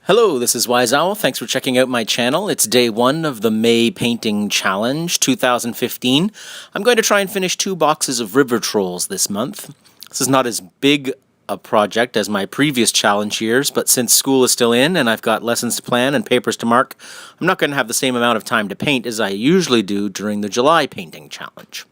Hello, this is Wise Owl. Thanks for checking out my channel. It's day one of the May Painting Challenge 2015. I'm going to try and finish 2 boxes of river trolls this month. This is not as big a project as my previous challenge years, but since school is still in and I've got lessons to plan and papers to mark, I'm not going to have the same amount of time to paint as I usually do during the July Painting Challenge.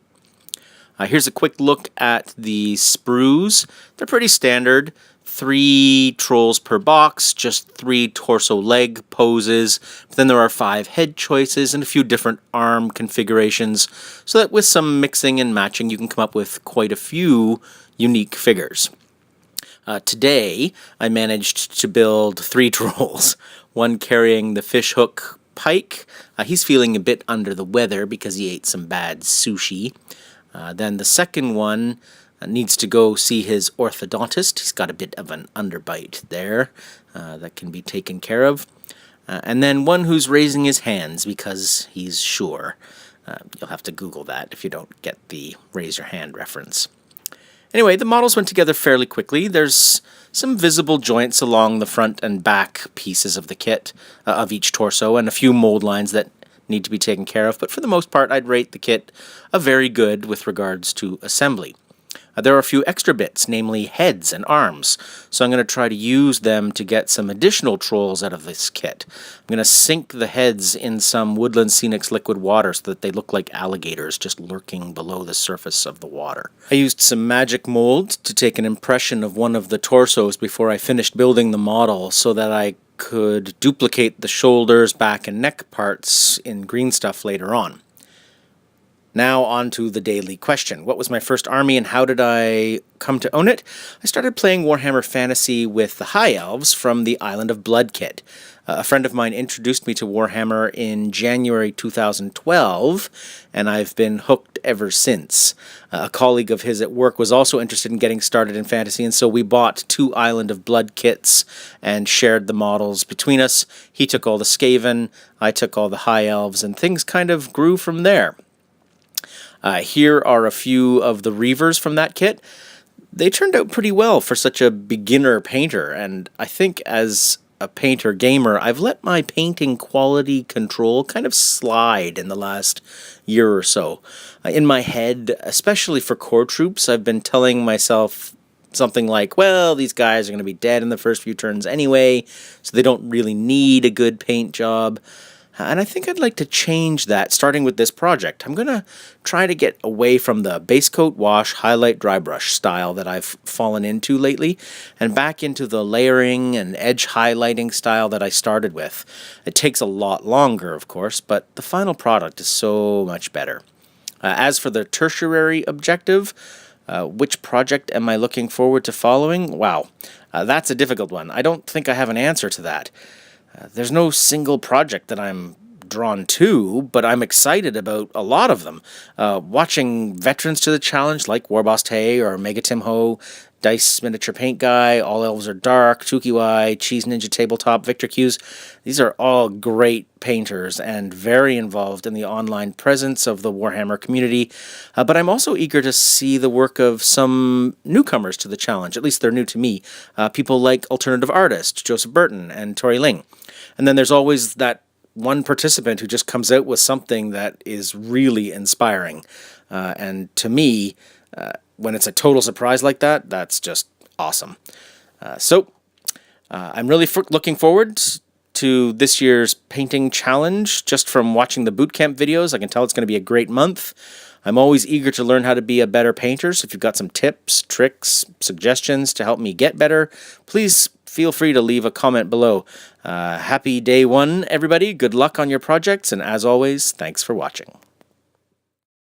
Here's a quick look at the sprues. They're pretty standard. 3 trolls per box, just 3 torso leg poses. But then there are 5 head choices and a few different arm configurations, so that with some mixing and matching you can come up with quite a few unique figures. Today I managed to build 3 trolls, one carrying the fishhook pike. He's feeling a bit under the weather because he ate some bad sushi. Then the second one needs to go see his orthodontist. He's got a bit of an underbite there that can be taken care of. And then one who's raising his hands because he's sure. You'll have to Google that if you don't get the raise your hand reference. Anyway, the models went together fairly quickly. There's some visible joints along the front and back pieces of the kit, of each torso, and a few mold lines that need to be taken care of. But for the most part, I'd rate the kit a very good with regards to assembly. There are a few extra bits, namely heads and arms, so I'm going to try to use them to get some additional trolls out of this kit. I'm going to sink the heads in some Woodland Scenics liquid water so that they look like alligators just lurking below the surface of the water. I used some magic mold to take an impression of one of the torsos before I finished building the model so that I could duplicate the shoulders, back, and neck parts in green stuff later on. Now on to the daily question. What was my first army and how did I come to own it? I started playing Warhammer Fantasy with the High Elves from the Island of Blood kit. A friend of mine introduced me to Warhammer in January 2012, and I've been hooked ever since. A colleague of his at work was also interested in getting started in fantasy, and so we bought 2 Island of Blood kits and shared the models between us. He took all the Skaven, I took all the High Elves, and things kind of grew from there. Here are a few of the Reavers from that kit. They turned out pretty well for such a beginner painter, and I think as a painter-gamer, I've let my painting quality control kind of slide in the last year or so. In my head, especially for core troops, I've been telling myself something like, well, these guys are going to be dead in the first few turns anyway, so they don't really need a good paint job. And I think I'd like to change that, starting with this project. I'm going to try to get away from the base coat, wash, highlight, dry brush style that I've fallen into lately, and back into the layering and edge highlighting style that I started with. It takes a lot longer, of course, but the final product is so much better. As for the tertiary objective, which project am I looking forward to following? Wow, that's a difficult one. I don't think I have an answer to that. There's no single project that I'm drawn to, but I'm excited about a lot of them. Watching veterans to the challenge like WarbossTae or Mega Tim Ho, Dice Miniature Paint Guy, All Elves Are Dark, Tukiwai, Cheese Ninja Tabletop, Victor Q's. These are all great painters and very involved in the online presence of the Warhammer community. But I'm also eager to see the work of some newcomers to the challenge. At least they're new to me. People like alternative artist Joseph Burton and Tori Ling. And then there's always that one participant who just comes out with something that is really inspiring. And to me, when it's a total surprise like that, that's just awesome. I'm really looking forward to this year's painting challenge. Just from watching the bootcamp videos, I can tell it's going to be a great month. I'm always eager to learn how to be a better painter, so if you've got some tips, tricks, suggestions to help me get better, please feel free to leave a comment below. Happy day one, everybody. Good luck on your projects, and as always, thanks for watching.